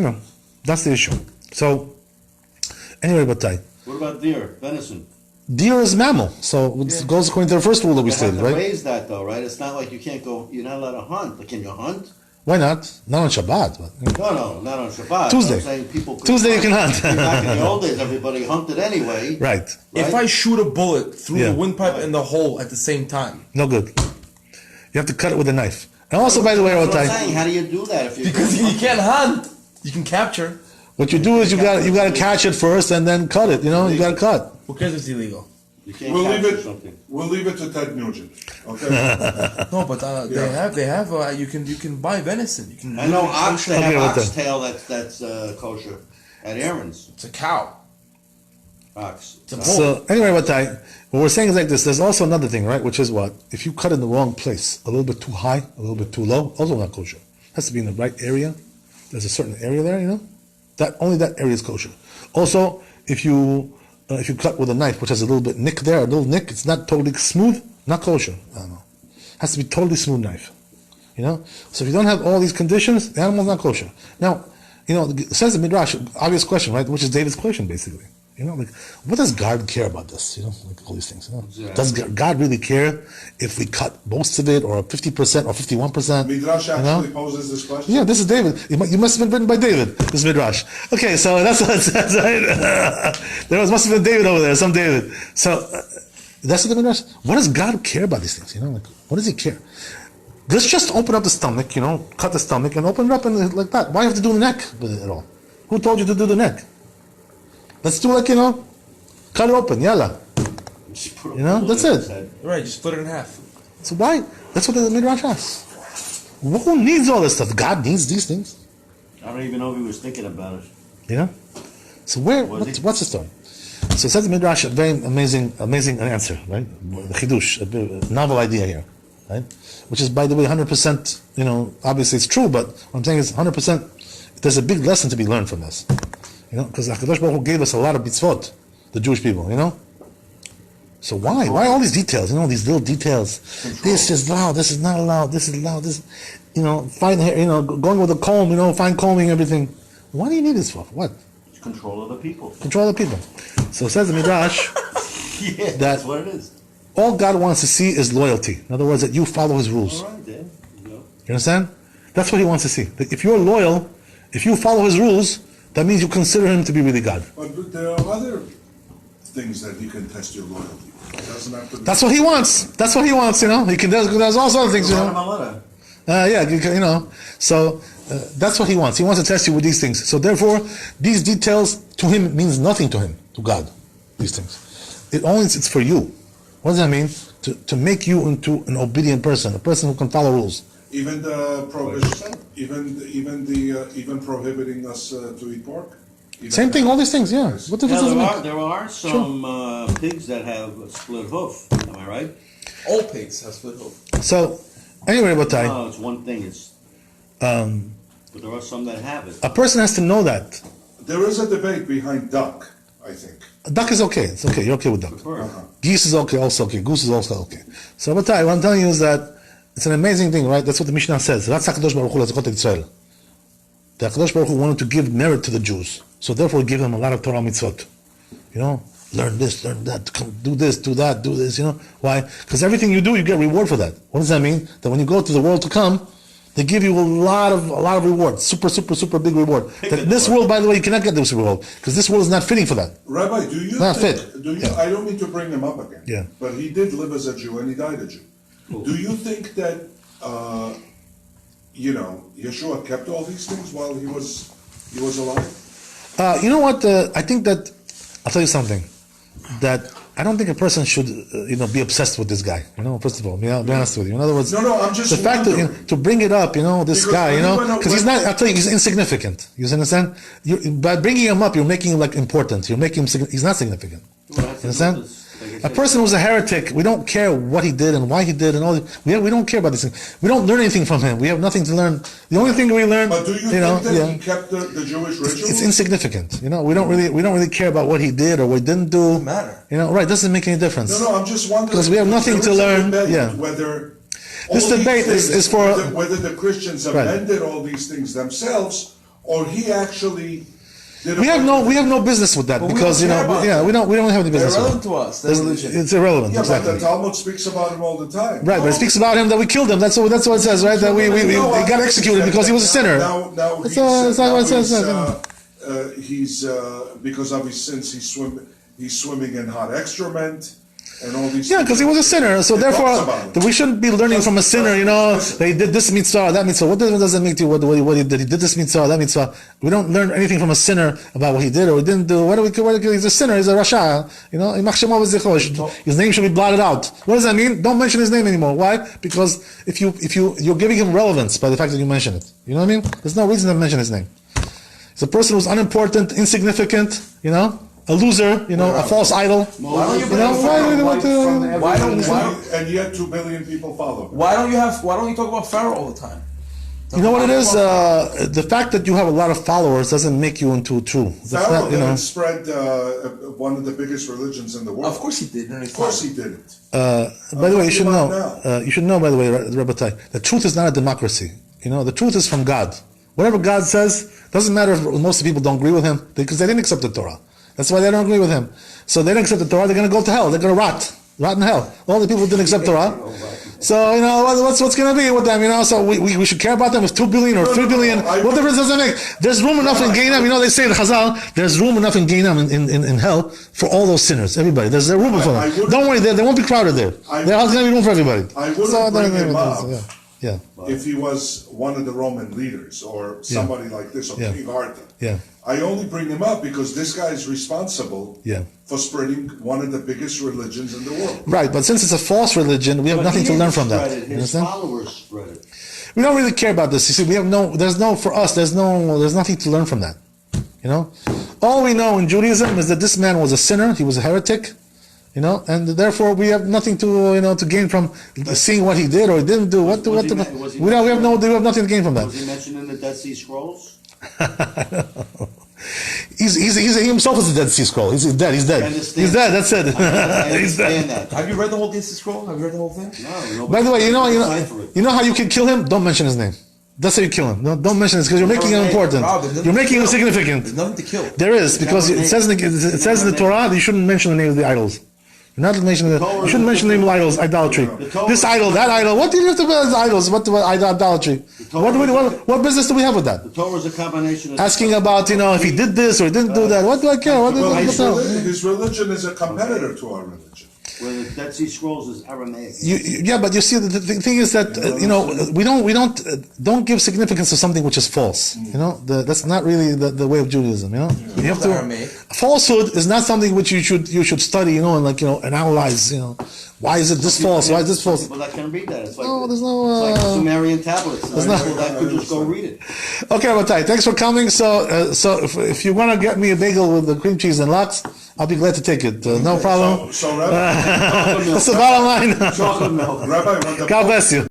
That's the issue. So, anyway, Batai. What about deer? Venison? Deer is mammal, so it goes according to the first rule that we You have stated, to right? raise that though, right? It's not like you can't go. You're not allowed to hunt. But can you hunt? Why not? Not on Shabbat. But, No, not on Shabbat. Tuesday. I'm saying people could Tuesday you can hunt. Back in the old days, everybody hunted anyway. right. If I shoot a bullet through Yeah. the windpipe and the hole at the same time, No good. You have to cut it with a knife. And also, by the way, That's what I'm Batai, saying. How do you do that if you? because you can't hunt, you can capture. what you do is you gotta catch it first and then cut it. You gotta cut. Who cares if it's illegal? You can't we'll leave capture it. something. We'll leave it to Ted Nugent. Okay. No, but they have. You can buy venison. You can. I know ox. They Okay, have what oxtail that's kosher at Aaron's. It's a cow. Ox. It's a bull. So anyway, Batai, what we're saying is like this. There's also another thing, right? Which is what? If you cut in the wrong place, a little bit too high, a little bit too low, also not kosher. Has to be in the right area. There's a certain area there, that only that area is kosher. Also, if you cut with a knife, which has a little bit nick there, a little nick, it's not totally smooth, not kosher. I don't know. Has to be totally smooth knife. So if you don't have all these conditions, the animal's not kosher. Now, it says the Midrash, obvious question, right? Which is David's question, basically. What does God care about this? Like all these things. Yeah. Does God really care if we cut most of it, or 50%, or 51%? Midrash actually poses this question. Yeah, this is David. You must have been written by David, this Midrash. Okay, so that's what it says, right? There must have been David over there, some David. So, that's what the Midrash. What does God care about these things? What does he care? Let's just open up the stomach, cut the stomach and open it up and like that. Why have to do the neck with it at all? Who told you to do the neck? Let's do cut it open, yalla. Just put a bullet that's in it. his head. Right, just split it in half. So why? That's what the Midrash asks. Who needs all this stuff? God needs these things. I don't even know if he was thinking about it. So Was he? what's the story? So it says the Midrash, a very amazing answer, right? The chidush, a novel idea here, right? Which is, by the way, 100%, obviously it's true, but what I'm saying is 100%, there's a big lesson to be learned from this. Because HaKadosh Baruch Hu gave us a lot of mitzvot, the Jewish people, So why? Why all these details? These little details. This is allowed, this is not allowed, this is allowed, this, fine hair, going with a comb, fine combing everything. Why do you need this for? What? Control of the people. Control the people. So it says in Midrash Yeah, that that's what it is. all God wants to see is loyalty. In other words, that you follow His rules. All right, then. You understand? That's what He wants to see. That if you're loyal, if you follow His rules, that means you consider Him to be really God. But there are other things that you can test your loyalty. It doesn't have to be. That's what He wants. That's what He wants. He can. There's all sorts of things. So that's what He wants. He wants to test you with these things. So therefore, these details to Him means nothing to Him, to God. These things, it's for you. What does that mean? To make you into an obedient person, a person who can follow rules. Even the prohibition, even prohibiting us to eat pork. Even Same thing. All these things. Yeah. What difference does it make? There are some pigs that have a split hoof. Am I right? All pigs have split hoof. So anyway, Batai, No, it's one thing. But there are some that have it. a person has to know that. There is a debate behind duck, I think. Duck is okay. It's okay. You're okay with duck. Bird. Geese is okay. Also okay. Goose is also okay. So Batai, what I'm telling you is that it's an amazing thing, right? That's what the Mishnah says. That's HaKadosh Baruch Hu l'zachot Yisrael. The HaKadosh Baruch Hu wanted to give merit to the Jews. So therefore give them a lot of Torah mitzvot. Learn this, learn that, do this, do that, do this, Why? Because everything you do, you get reward for that. What does that mean? That when you go to the world to come, they give you a lot of reward. Super, super, super big reward. That in this world, by the way, you cannot get this reward. Because this world is not fitting for that. Rabbi, do you Not think, fit. do you, Yeah. I don't mean to bring him up again. Yeah. But he did live as a Jew and he died a Jew. Do you think that, Yeshua kept all these things while he was alive? You know what? I think that, I'll tell you something. That I don't think a person should, be obsessed with this guy. First of all, be honest with you. In other words, No, I'm just the fact that wondering. to bring it up, this Because guy, when he went out- because he's not. I'll tell you, he's insignificant. You understand? By bringing him up, you're making him important. You're making him. He's not significant. Well, that's You understand? A person who's a heretic, we don't care what he did and why he did and all. We don't care about these things. We don't learn anything from him. We have nothing to learn. The only thing we learn, But do you think that he kept the Jewish rituals? it's insignificant. We don't really care about what he did or what he didn't do. Doesn't matter. Right? Doesn't make any difference. No, I'm just wondering Because we have nothing there to is a learn. debate Yeah. Whether This all these debate is things- for- whether the Christians Right. amended all these things themselves, or he actually did. We have no business with that But we because don't care about them. we don't have any They're business with irrelevant it. to us. They're religion. It's irrelevant. Yeah, Exactly. but the Talmud speaks about him all the time. Right, but it speaks about him that we killed him. That's what it says, right? That we he got executed because he was a sinner. Now That's not what it says. he's because of his sins, he's swimming in hot excrement and all these. Yeah, because he was a sinner. So It therefore, talks about it. we shouldn't be learning from a sinner. They did this mitzvah, that mitzvah. What does it mean to you? What he did? He did this mitzvah, that mitzvah. We don't learn anything from a sinner about what he did or he didn't do. He's a sinner. He's a rasha. His name should be blotted out. What does that mean? Don't mention his name anymore. Why? Because if you're giving him relevance by the fact that you mention it. You know what I mean? There's no reason to mention his name. It's a person who's unimportant, insignificant. A loser, a false idol. Why don't you And yet 2 billion people follow him. Why don't you talk about Pharaoh all the time? You know what it is? The fact that you have a lot of followers doesn't make you into true. Pharaoh didn't spread one of the biggest religions in the world. Of course he did. Of course he didn't. By the way, you should know. You should know. By the way, Rabbi, the truth is not a democracy. The truth is from God. Whatever God says doesn't matter if most people don't agree with him because they didn't accept the Torah. That's why they don't agree with him. So they don't accept the Torah. They're going to go to hell. They're going to rot in hell. All the people who didn't accept Torah. So what's going to be with them? So we should care about them with 2 billion or 3 billion. What difference does it make? There's room enough in Gehinnom. They say in Chazal, there's room enough in Gehinnom in hell for all those sinners. Everybody. There's room for them. Don't worry, they won't be crowded there. There's going to be room for everybody. I wouldn't bring him up Yeah. if he was one of the Roman leaders or somebody like this, or King Arthur. Yeah. I only bring him up because this guy is responsible Yeah. for spreading one of the biggest religions in the world. Right, but since it's a false religion, we have nothing to learn from that. You His understand? followers spread it. We don't really care about this. You see, there's nothing to learn from that. All we know in Judaism is that this man was a sinner. He was a heretic. And therefore we have nothing to gain from seeing what he did or he didn't do. We have nothing to gain from that. Was he mentioned in the Dead Sea Scrolls? He himself is a Dead Sea Scroll. He's dead. He's dead. He's dead. That's it. He's dead. Have you read the whole Dead Sea Scroll? Have you read the whole thing? No. By the way, you know how you can kill him? Don't mention his name. That's how you kill him. No, don't mention this because you're making him important. You're making him significant. There's nothing to kill. There is because it says in the Torah that you shouldn't mention the name of the idols. You're not mentioning you shouldn't mention the name of idols, idolatry. This idol, that idol. What do you have to do with idols? What idolatry? What business do we have with that? The Torah is a combination of... Asking about, if he did this or didn't do that. What do I care? His religion is a competitor to our religion. Where the Dead Sea Scrolls is Aramaic. But you see, the thing is that we don't give significance to something which is false. That's not really the way of Judaism. You have to. Falsehood is not something which you should study. And analyze. Why is it this false? Why is this false? People that can read that. It's like, there's no. it's like Sumerian tablets. People that could just go read it. Okay, Rabbi, thanks for coming. So if you want to get me a bagel with the cream cheese and lox, I'll be glad to take it. No problem. So Rabbi, That's the bottom line. Chocolate milk. Rabbi, God bless you.